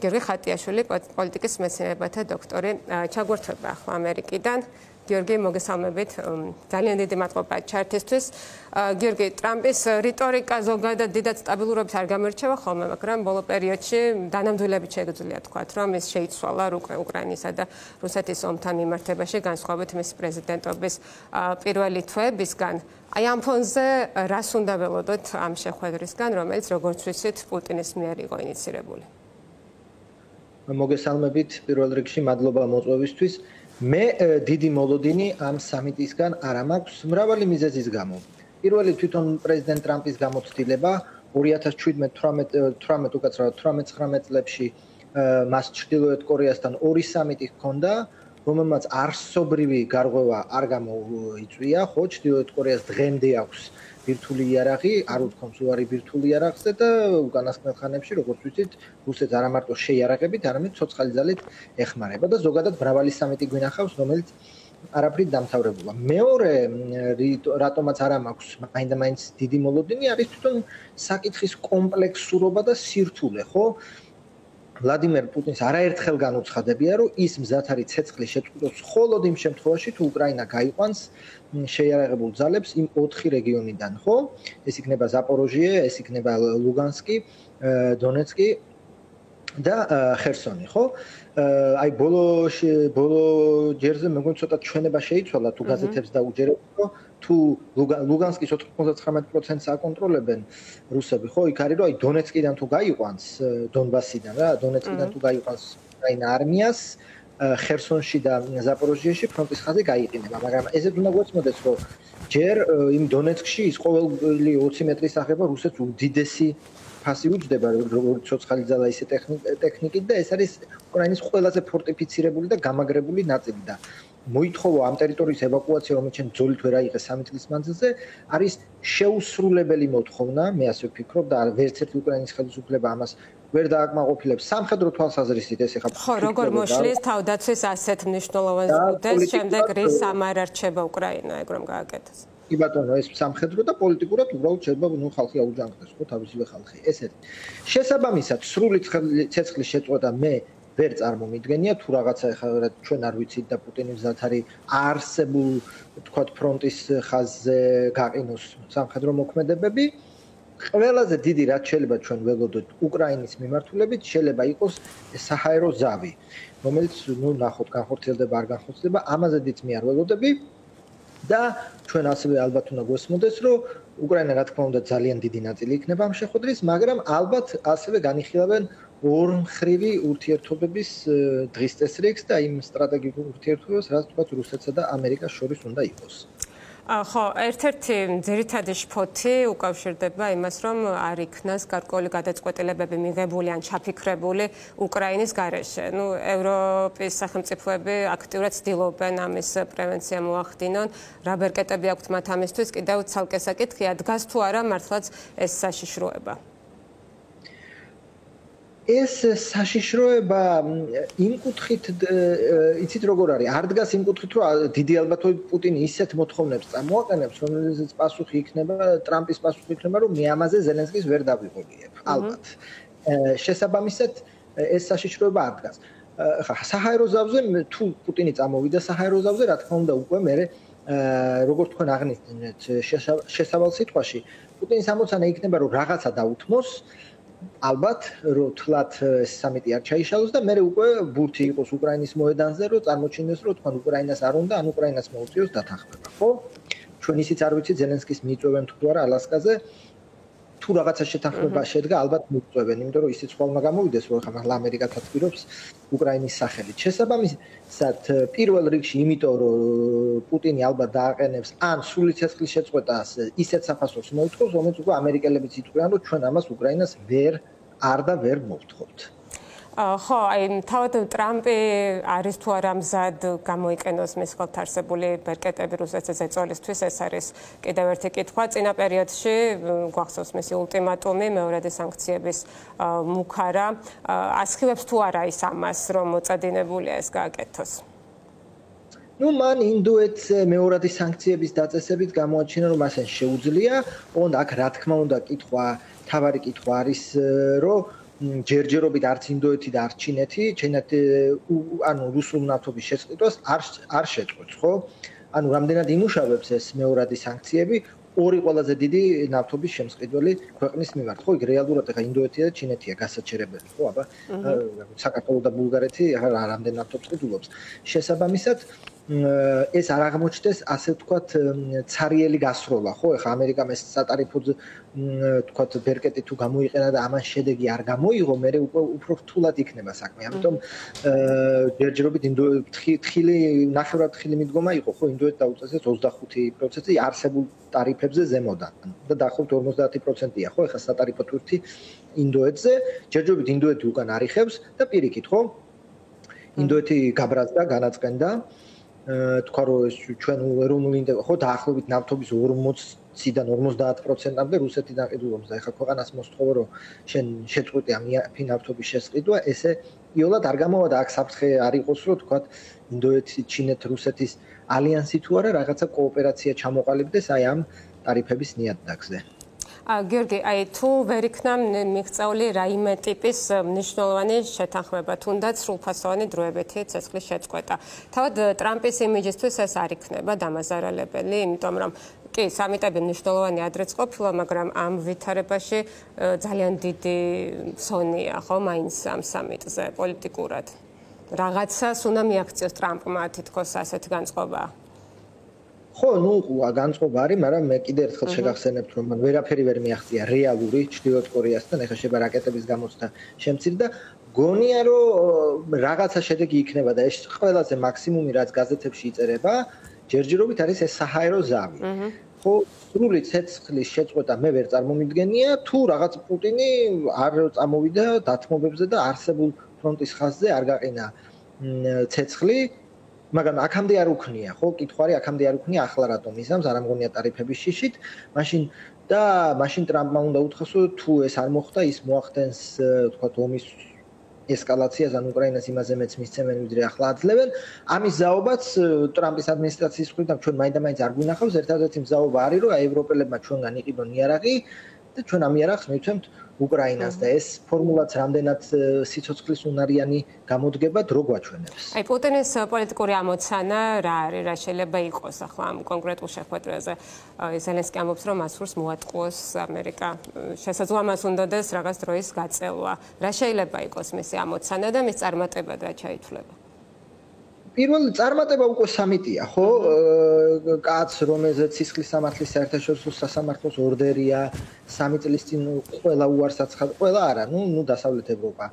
გიორგი ხატიაშვილი, პოლიტიკის მეცნიერებათა დოქტორი, ჩაგვერთვება ახლა ამერიკიდან. გიორგი, მოგესალმებით. ძალიან დიდი მადლობა ჩართისთვის. გიორგი, ტრამპის რიტორიკა ზოგადად დიდად სტაბილურობის არ გამორჩევა ხოლმე, მაგრამ ბოლო პერიოდში დანამდვილებით შეგვიძლია თქვათ, რომ ის შეიცვალა უკრაინისა და რუსეთის ომთან მიმართებაში, განსხვავებით მის პრეზიდენტობის პირველი თვეებისგან. აი ამ ფონზე რას უნდა ველოდოთ ამ შეხვედრისგან, რომელიც როგორც ვიცით, პუტინის მიერ იყო ინიცირებული? მოგესალმებით პირველ რიგში, მადლობა მოწვევისთვის. მე დიდი მოლოდინი ამ სამიტისგან არ მაქვს მრავალი მიზეზის გამო. პირველი თვითონ პრეზიდენტ ტრამპის გამოცდილება 2017-18 უკაცრავად 18-19 წლებში მას ჩრდილოეთ კორეასთან ორი სამიტი ჰქონდა, რომელმაც არსობრივი გარღვევა არ გამოიწვია, ხო, ჩრდილოეთ კორეას დღემდე აქვს ბირთვული იარაღი, არ უთქვამს უარი ბირთვული იარაღზე და უკანასკნელ ხანებში, როგორც ვიცით, რუსეთს არა მარტო შეიარაღებით, არამედ ცოცხალი ძალით ეხმარება და ზოგადად მრავალი სამიტი გვინახავს, რომელიც არაფრით დამთავრებულა. მეორე, რატომაც არ მაქვს მაინდა-მაინც დიდი მოლოდინი, არის თვითონ საკითხის კომპლექსურობა და სირთულე, ხო? ვლადიმერ პუტინს არაერთხელ განუცხადებია, რომ ის მზად არის ცეცხლის შეწყვეტოს მხოლოდ იმ შემთხვევაში, თუ უკრაინა გაიყვანს შეიარაღებულ ძალებს იმ 4 რეგიონიდან, ხო? ეს იქნება ზაპოროჟიე, ეს იქნება ლუგანსკი, დონეცკი და ხერსონი, ხო? აი ბოლო ჯერზე მეგონი ცოტა ჩვენება შეიცვალა თუ გაზეთებს დაუჯერებთ, რომ თუ ლუგანსკის 99%-ს აკონტროლებენ რუსები, ხო? იქ არის რომ აი დონეცკიდან თუ გაიყვანს დონბასიდან რა, დონეცკიდან თუ გაიყვანს უკრაინა არმიას, ხერსონში და ზაპოროჟიეში ფრონტის ხაზი გაიყინება, მაგრამ ესეც უნდა გვეცმოდეს, რომ ჯერ იმ დონეცკში ის ყოველი 20 მეტრის აღება რუსეთს უდიდესი ფასი უჯდება, როგორც ცოცხალი ძალა ისე ტექნიკით და ეს არის უკრაინის ყველაზე ფორტიფიცირებული და გამაგრებული ნაწილი და მოითხოვა ამ ტერიტორიის ევაკუაცია, რომელიც ჩვენ ბრძოლით ვერ აიღეს 3 წლის მანძილზე, არის შეუსრულებელი მოთხოვნა, მე ასე ვფიქრობ და ვერც ერთი უკრაინის ხელისუფლება ამას ვერ დააკმაყოფილებს. სამხედრო თვალსაზრისით ეს ეხა ხო, როგორ მოშლის თავდაცვის ასეთ მნიშვნელოვან ზრუნვას, შემდეგ რის ამარ არჩება უკრაინა, ეგ რომ გააკეთეს. კი ბატონო, ეს სამხედრო და პოლიტიკურად უბრალოდ შეიძლება ნუ ხალხი აუჯანყდეს, ხო, თავისივე ხალხი. ესეთი. შესაბამისად, სრული ცეცხლის შეწყვეტა მე ვერ წარმომიდგენია, თუ რაღაცა ეხლა ჩვენ არ ვიცით და პუტინი მზად არის არსებულ, თქვათ, ფრონტის ხაზზე გაყინოს სამხედრო მოქმედებები. ყველაზე დიდი რაც შეიძლება ჩვენ ველოდოთ უკრაინის მიმართულებით, შეიძლება იყოს საჰაერო ზავი, რომელიც ნუ ნახოთ განხორციელდება არ განხორციელდება, ამაზე დიდ მე არ ველოდები. და ჩვენ ასევე ალბათ უნდა გვესმოდეს, რომ უკრაინა რა თქმა უნდა ძალიან დიდი ნაწილი იქნება ამ შეხვედრის, მაგრამ ალბათ ასევე განიხილავენ ორმხრივი ურთიერთობების დღის წესრიგს და იმ სტრატეგიულ ურთიერთობებს, რაც თქვათ რუსეთსა და ამერიკას შორის უნდა იყოს. ხო, ერთ-ერთი ძირითადი შფოთი უკავშირდება იმას, რომ არ იქნას გარკვეული გადაწყვეტილებები მიღებული ან ჩაფიქრებული უკრაინის გარეშე. ნუ ევროპის სახელმწიფოები აქტიურად ცდილობენ ამის პრევენცია მოახდინონ. რა ბერკეტები აქვთ მათ ამისთვის? კიდევ ცალკე საკითხია, დგას თუ არა მართლაც ეს საშიშროება? ეს საშიშროება იმ კუთხით, იცით როგორ არის, არ დგას იმ კუთხით, რომ დიდი ალბათობით პუტინი ისეთ მოთხოვნებს წამოაყენებს, რომელზეც პასუხი იქნება, ტრამპის პასუხი იქნება, რომ მე ამაზე ზელენსკის ვერ დავიღებიებ, ალბათ. შესაბამისად, ეს საშიშროება არ დგას. საჰაერო ზავზე თუ პუტინი წამოვიდა საჰაერო ზავზე, რა თქმა უნდა, უკვე მე როგორც თქვენ აღნიშნეთ შესავალ სიტყვაში, პუტინის ამოცანა იქნება, რომ რაღაცა დაუთმოს ალბათ რომ თლათ სამიტი არ ჩაიშალოს და მე უკვე ბურთი იყოს უკრაინის მოედანზე რომ წარმოჩინდეს რომ თქვენ უკრაინას არ უნდა ან უკრაინას მოუწიოს დათანხმება, ხო? ჩვენ ისიც არ ვიცით ზელენსკის მიიწვევენ თუ არა ალასკაზე თუ რაღაცა შეთანხმება შედგა, ალბათ მიიწვევენ, იმიტომ რომ ისიც ხოლმე გამოვიდეს რომ ახლა ამერიკა თათბირობს უკრაინის სახელით. შესაბამისად, პირველ რიგში იმიტომ რომ პუტინი ალბათ დააყენებს ან სრული ცეცხლის შეწყვეტას ისეთ საფასურს მოითხოვს, რომელიც უკვე ამერიკელებიც იტყვიან, რომ ჩვენ ამას უკრაინას ვერ მოვთხოვთ. ხო, აი თავად ტრამპი არის თუ არა მზად გამოიყენოს მის ხელთ არსებული ბერკეტები რუსეთის ზეწოლისთვის, ეს არის კიდევ ერთი კითხვა. წინა პერიოდში გვახსოვს მისი ულტიმატუმი, მეორადი სანქციების მუქარა. ასხივებს თუ არა ის ამას, რომ მოწადინებულია ეს გააკეთოს? ნუ მან ინდოეთს მეორადი სანქციების დაწესებით გამოაჩინა, რომ მასენ შეუძლია, ოღონდ აქ რა თქმა უნდა კითხვა, თავარი კითხვა არის, რომ ჯერჯერობით არც ინდოეთი და არც ჩინეთი, ანუ რუსულ ნავთობის შეწყვეტას არ შეწყვეტს, ხო? ანუ რამდენად იმუშავებს ეს მეორადი სანქციები ორი ყველაზე დიდი ნავთობის შემსყიდველი ქვეყნის მიმართ. ხო, იქ რეალურად ახლა ინდოეთი და ჩინეთია გასაჩერებელი, ხო, აბა საქართველო და ბულგარეთი რამდენ ნავთობს ყიდულობს. შესაბამისად ეს არ აღმოჩნდეს ასე ვთქვათ ცარიელი გასროლა, ხო? ეხლა ამერიკამ ეს სატარიფო ვთქვათ ბერკეტი თუ გამოიყენა და ამან შედეგი არ გამოიღო, მე უფრო რთულად იქნება საქმე. ამიტომ ჯერჯერობით თხილი ნახევრად თხილი მიდგომა იყო, ხო, ინდოეთს დაუწესეს 25% არსებულ ტარიფებზე ზემოდან და დაახლოებით 50%-ია, ხო, ეხლა სატარიფო თურთი ინდოეთზე, ჯერჯერობით ინდოეთი უკან არიხებს და პირიქით, ხო? ინდოეთი გაბრაზდა, განაწყენდა თქვა რომ ეს ჩვენ ეროვნული ხო დაახლოებით ნავთობის 40-დან 50%-მდე რუსეთიდან ყიდულობს და ეხლა ქვეყანას მოსთხოვო რომ შენ შეწყვეტი ამ ნავთობის შესყიდვა, ესე იოლად არ გამოვა და აქ საფრთხე არ იყოს რომ თქვა ინდოეთი, ჩინეთ, რუსეთის ალიანსი თუ არა რაღაცა კოოპერაცია ჩამოყალიბდეს აი ამ ტარიფების ნიადაგზე. გიორგი, აი თუ ვერ იქნა მიღწეული რაიმე ტიპის მნიშვნელოვანი შეთანხმება, თუნდაც სრულფასოვანი დროებითი ცეცხლის შეწყვეტა. თავად ტრამპის იმიჯისთვის ეს არ იქნება დამაზარალებელი, იმიტომ რომ კი, სამიტები მნიშვნელოვანი ადრეც ყოფილა, მაგრამ ამ ვითარებაში ძალიან დიდი სონია, ხო, მაინც ამ სამიტზე პოლიტიკურად. რაღაცას უნდა მიაქციოს ტრამპმა, თითქოს ასეთი განწყობა. ხო, ნუ განწყობა არის, მაგრამ მე კიდე ერთხელ შეგახსენებთ, რომ მან ვერაფერი ვერ მიაღწია რეალური ჩრდილოეთ კორეასთან, ეხლა შეება რაკეტების გამოცდა შემცირდა. გონია, რომ რაღაცა შედეგი იქნება და ეს ყველაზე მაქსიმუმი, რაც გაზეთებში იწერება, ჯერჯერობით არის ეს საჰაერო ზავი. ხო, სრული ცეცხლის შეწყვეტა მე ვერ წარმომიდგენია, თუ რაღაც პუტინი არ წამოვიდა დათმობებზე და არსებულ ფრონტის ხაზზე არ გაყინა ცეცხლი. მაგრამ აქამდე არ უქნია, ხო, კითხვა არის, აქამდე არ უქნია, ახლა რატომ ისამს, არ ამგონია ტარიფების შიშით, მაშინ ტრამპმა უნდა უთხრას, თუ ეს არ მოხდა, ის მოახდენს, თქვათ, ომის ესკალაციას, ან უკრაინას იმაზე მეც მისცემენ, ვიდრე ახლა აძლევენ. ამის ზაობაც ტრამპის ადმინისტრაციის მხრიდან ჩვენ მაინდა-მაინც არ გვინახავს, ერთადერთი მზაობა არის, რომ ევროპელებმა ჩვენგან იყიდონ იარაღი და ჩვენ ამ იარაღს მივცემთ უკრაინას და ეს ფორმულაც რამდენად სიცოცხლის უნარიანი გამოდგება დრო გვაჩვენებს. აი პუტინის პოლიტიკური ამოცანა რა არის, რა შეიძლება იყოს ახლა ამ კონკრეტულ შეხვედრაზე? ზელენსკი ამბობს, რომ მას სურს მოატყუოს ამერიკა. შესაძლოა მას უნდადეს რაღაც დროის გაწევა. რა შეიძლება იყოს მისი ამოცანა და მის წარმატებად რა ჩაითვლება? პირველი წარმატება უკვე სამიტია, ხო? კაცს, რომელზეც სისხლის სამართლის საერთაშორისო სასამართლოს ორდერია, 3 წლის წინ ყველა უარს აცხადებს, ყველა არა, ნუ დასავლეთ ევროპა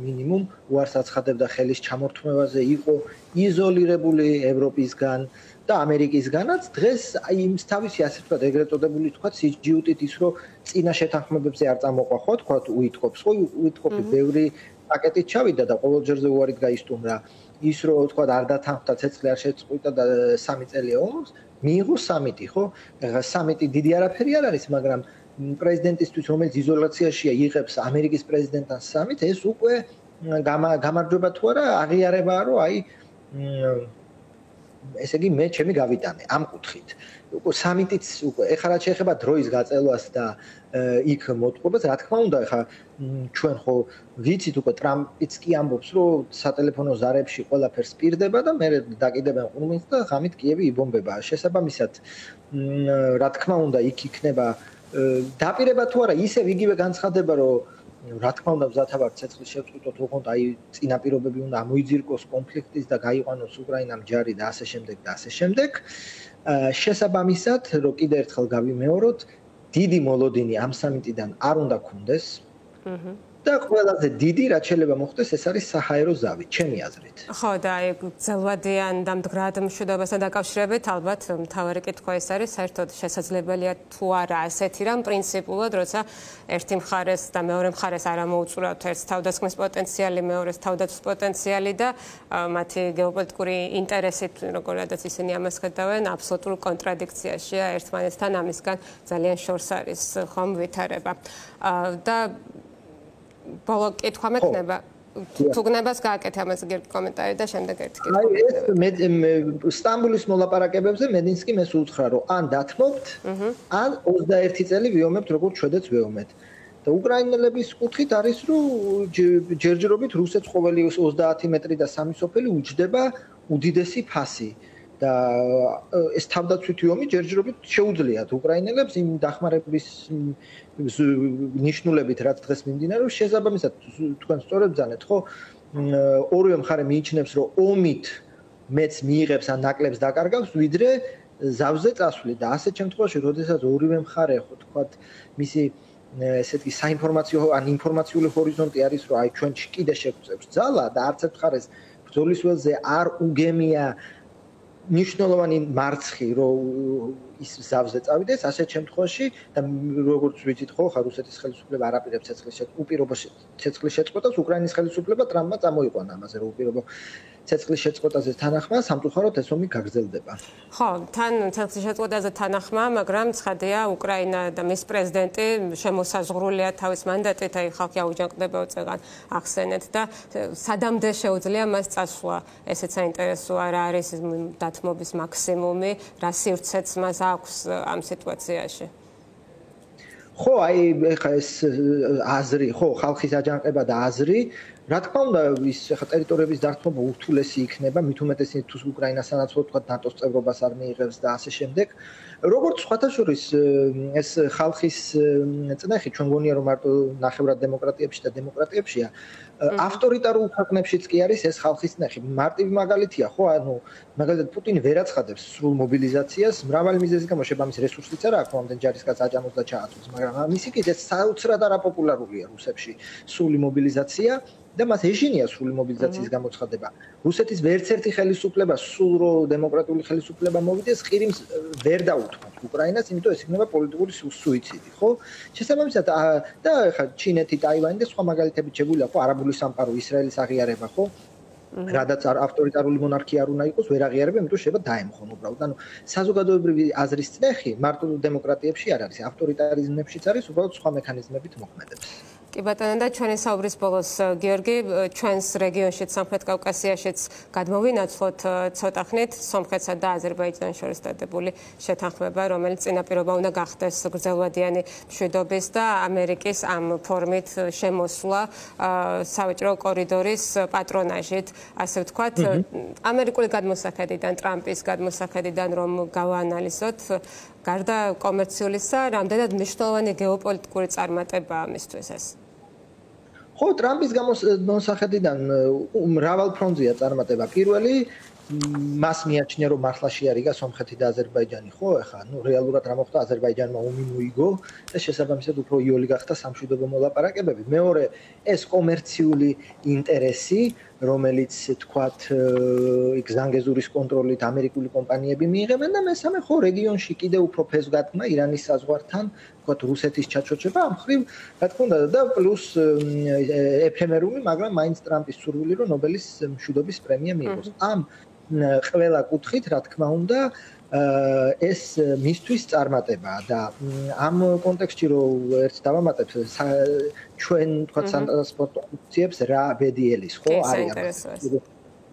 მინიმუმ უარს აცხადებდა ხელის ჩამორთმევაზე, იყო იზოლირებული ევროპისგან და ამერიკისგანაც. დღეს აი იმ თავისი ასე ვთქვათ, ეგრეთ წოდებული ვთქვათ, სიჯიუტით ის რომ წინა შეთანხმებებზე არ წამოყვა, ხო, ვთქვათ, უითყოფს, ხო, უითყოფი ბევრი პაკეტით ჩავიდა და ყოველჯერზე უარით გაისტუმრა. ის რო თქვა არ დათანხმდა ცეცხლი არ შეწყვიტა და 3 წელია ომს, მიიღო სამიტი, ხო? ეხლა სამიტი დიდი არაფერი არ არის, მაგრამ პრეზიდენტისთვის, რომელიც იზოლაციაშია, იღებს ამერიკის პრეზიდენტთან სამიტს, ეს უკვე გამარჯვება თუ არა, აღიარებაა, რომ აი ესე იგი მე ჩემი გავიტანე ამ კუთხით. უკვე სამიტიც უკვე ეხლა რაც შეეხება დროის გაწელვას და იქ მოტყობას, რა თქმა უნდა, ეხლა ჩვენ ხო ვიცით უკვე ტრამპიც კი ამბობს, რომ სატელეფონო ზარებში ყველაფერს პირდება და მე დაკიდებენ ყურმინს და ღამით კიევი იბომბება. შესაბამისად, რა თქმა უნდა, იქ იქნება დაპირება თუ არა, ისევ იგივე განცხადება, რომ რა თქმა უნდა, მზათა ვარ ცეცხლის შეწყვეტოთ, ოღონდ აი წინაპირობები უნდა ამოიძირკოს კონფლიქტის და გაიყვანოს უკრაინამ ჯარი და ასე შემდეგ და ასე შემდეგ. შესაბამისად, რომ კიდე ერთხელ გავიმეოროთ, დიდი მოლოდინი ამ სამიტიდან არ უნდა გქონდეს. და ყველაზე დიდი რაც შეიძლება მოხდეს, ეს არის საჰაერო ზავი, ჩემი აზრით. ხო, და აი გრძელვადიან და მდგრად მშვიდობასთან დაკავშირებით, ალბათ მთავარი კითხვა ეს არის, საერთოდ შესაძლებელია თუ არა ასეთი რამ პრინციპულად, როცა ერთი მხარეს და მეორე მხარეს არ ამოუწურავთ ერთს თავდასხმის პოტენციალი, მეორეს თავდაცვის პოტენციალი და მათი გეოპოლიტიკური ინტერესით, როგორადაც ისინი ამას ხედავენ, აბსოლუტურ კონტრადიქციაშია ერთმანეთთან, ამისგან ძალიან შორს არის ხომ ვითარება. და ბოლო კითხვა მექნება, თუ გნებას გააკეთე ამაზე გიორგი კომენტარი და შემდეგ ერთი კითხვა. აი ეს სტამბოლის მოლაპარაკებებზე მედინსკი მეს უთხრა, რომ ან დათმობთ, ან 21 წელი ვიომებთ, როგორც ჩვედაც ვეომეთ. და უკრაინელების კუთხით არის რომ ჯერჯერობით რუსეთს ყოველი 30 მეტრი და 3 სოფელი უჯდება უდიდესი ფასი და ეს თავდაცვითი ომი ჯერჯერობით შეუძლიათ უკრაინელებს იმ დახმარების ნიშნულებით რაც დღეს მიმდინარეობს შესაბამისად თქვენ სწორად ბრძანეთ ხო ორივე მხარე მიიჩნევს რომ ომით მეც მიიღებს ან ნაკლებს დაკარგავს ვიდრე ზავზე წასვლით და ასეთ შემთხვევაში როდესაც ორივე მხარე ხო თქვათ მისი ესეთი საინფორმაციო ან ინფორმაციული ჰორიზონტი არის რომ აი ჩვენ კიდე შეგვწევს ძალა და არც ერთ მხარეს ბრძოლის ველზე არ უგემია ნიშნულოვანი მარცხი რომ ის ზავზე წავიდეს ასეთ შემთხვევაში და როგორც ვიცით ხო ხარ რუსეთის ხელისუფლება არ აპირებს ცეცხლის შეწყვეტას უკრაინის ხელისუფლება ტრამპმა წამოიყვანა ამაზე რომ უპირობო ცეცხლის შეწყვეტაზე თანახმა სამწუხაროდ ეს ომი გაგრძელდება. ხო, თან ცეცხლის შეწყვეტაზე თანახმა, მაგრამ ცხადია უკრაინა და მის პრეზიდენტი შემოსაზღვრულია თავის მანდატით, აი ხალხი აუჯანყდება უწევან ახსენეთ და სადამდე შეუძლია მას წასვლა. ესეც საინტერესოა რა არის დათმობის მაქსიმუმი, რა სივრცეც მას აქვს ამ სიტუაციაში. ხო, აი ეხა ეს აზრი, ხო, ხალხის აჯანყება და აზრი რა თქმა უნდა ის ხა ტერიტორიების დართმობა ურთულესი იქნება მით უმეტეს თუ უკრაინას სანაცვლოდ თქვა ნატოს წევრობას არ მიიღებს და ასე შემდეგ როგორც სხვათა შორის ეს ხალხის წნეხი ჩვენ გონია რომ მარტო ნახევრად დემოკრატიებში და დემოკრატიებშია ავტორიტარულ ქვეყნებშიც კი არის ეს ხალხის წნეხი მარტივი მაგალითია ხო ანუ მაგალითად პუტინი ვერ აცხადებს სრულ მობილიზაციას მრავალი მიზეზის გამო შემამის რესურსიც არ აქვს ამდენ ჯარისკაც აჭამოს და ჩააწვეს მაგრამ მისი კიდეც საოცრად არაპოპულარულია რუსებში სრული მობილიზაცია და მას ეშინია სრული მობილიზაციის გამოცხადება. რუსეთის ვერცერთი ხელისუფლება სრულო დემოკრატიული ხელისუფლება მოვიდეს, ყირიმს ვერ დაუთმოთ უკრაინას, იმიტომ ეს იქნება პოლიტიკური სუიციდი, ხო? შესაბამისად და ხა ჩინეთი, ტაივანი და სხვა მაგალითები შეგვიძლია, ხო, არაბული სამყარო, ისრაელის აღიარება, ხო? რადგან ავტორიტარული მონარქია არ უნდა იყოს, ვერ აღიარებენ, იმიტომ შეიძლება დაემხონ უბრალოდ. ანუ საზოგადოებრივი აზრის წნეხი მარტო დემოკრატიებში არ არის, ავტორიტარიზმებშიც არის, უბრალოდ სხვა მექანიზმებით მოქმედებს. კი ბატონო და ჩვენი საუბრის ბოლოს გიორგი ჩვენს რეგიონშიც სამხრეთ კავკასიაშიც გადმოვინაცვლოთ ცოტა ხნით სომხეთსა და აზერბაიჯანს შორის დადებული შეთანხმება რომელიც წინაპირობა უნდა გახდეს გრძელვადიანი მშვიდობის და ამერიკის ამ ფორმით შემოსვლა სავაჭრო კორიდორის პატრონაჟით ასე ვთქვათ ამერიკული გადმოსახედიდან ტრამპის გადმოსახედიდან რომ გავაანალიზოთ გარდა კომერციულისა რამდენად მნიშვნელოვანი გეოპოლიტიკური წარმატება ამისთვის ეს ხო ტრამპის გამოსახედიდან მრავალ ფრონტზეა წარმატება პირველი მას მიაჩნია რომ მართლა შეარიგა სომხეთი და აზერბაიჯანი ხო ეხა ნუ რეალურად რა მოხდა აზერბაიჯანმა ომი მოიგო და შესაბამისად უფრო იოლი გახდა სამშვიდობო მოლაპარაკებები მეორე ეს კომერციული ინტერესი რომელიც თქვათ იქ ზანგეზურის კონტროლით ამერიკული კომპანიები მიიღებენ და მესამე ხო რეგიონში კიდე უფრო ფესვგადგმა ირანის საზღვართან თქვათ რუსეთის ჩაჩოჩება ამ ხრივ რა თქმა უნდა და პლუს ეფემერული მაგრამ მაინც ტრამპის სურვილი რომ ნობელის მშვიდობის პრემია მიიღოს ამ ყველა კუთხით რა თქმა უნდა ეს მისთვის წარმატებაა და ამ კონტექსტში რომ ერთ დავამატებ ჩვენ თქვა ტრანსპორტ ოფიციებს რა ბედიელის ხო არის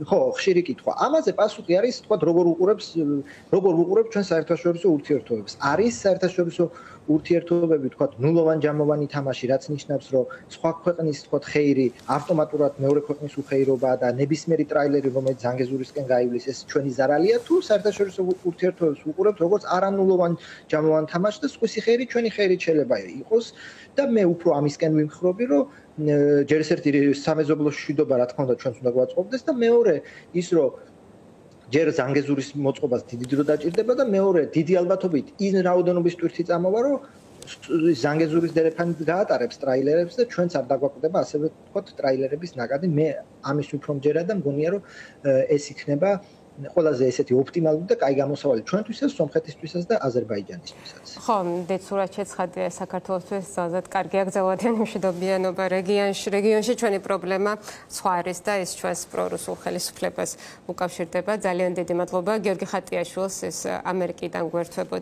ხო ხშირი კითხვა ამაზე პასუხი არის თქვა როგორ უყურებს ჩვენ საერთაშორისო ურთიერთობებს არის საერთაშორისო ურთიერთობები თქვა ნულოვან ჯამოვანი თამაში რაც ნიშნავს რომ სხვა ქვეყნის თქვა ხეირი ავტომატურად მეორე ქვეყნის უხეირობა და ნებისმიერი ტრაილერი რომელიც ზანგეზურისკენ გაივლის ეს ჩვენი ზარალია თუ საერთაშორისო ურთიერთობებს უყურებთ როგორც არანულოვან ჯამოვან თამაში და სხვისი ხეირი ჩვენი ხეირი შეიძლება იყოს და მე უფრო ამისკენ ვიმხრობი რომ ჯერ ერთი სამეზობლო მშვიდობა რა თქმა უნდა ჩვენს უნდა გვაწყობდეს და მეორე ის რომ ჯერ ზანგეზურის მოწყობას დიდი დრო დაჭირდება და მეორე დიდი ალბათობით ის რაოდენობის ტვირთი წამოვა რომ ზანგეზურის დერეფანი გაატარებს ტრაილერებს და ჩვენც არ დაგვაკვდება ასევე თქვა ტრაილერების ნაკადი მე ამის უფრო მჯერა და მგონია რომ ეს იქნება ყველაზე ესეთი ოპტიმალური და კაი გამოსავალი ჩვენთვისაც, სომხეთისთვისაც და აზერბაიჯანისთვისაც. ხო, დეცურად შეცხადია საქართველოსთვის ძალზედ კარგი აგზელვადიანი მშვიდობიანობა რეგიონში ჩვენი პრობლემა სხვა არის და ეს ჩვენს პრორუსულ ხელისუფლებას უკავშირდება. ძალიან დიდი მადლობა გიორგი ხატიაშვილს ეს ამერიკიდან გვერდთვებოდა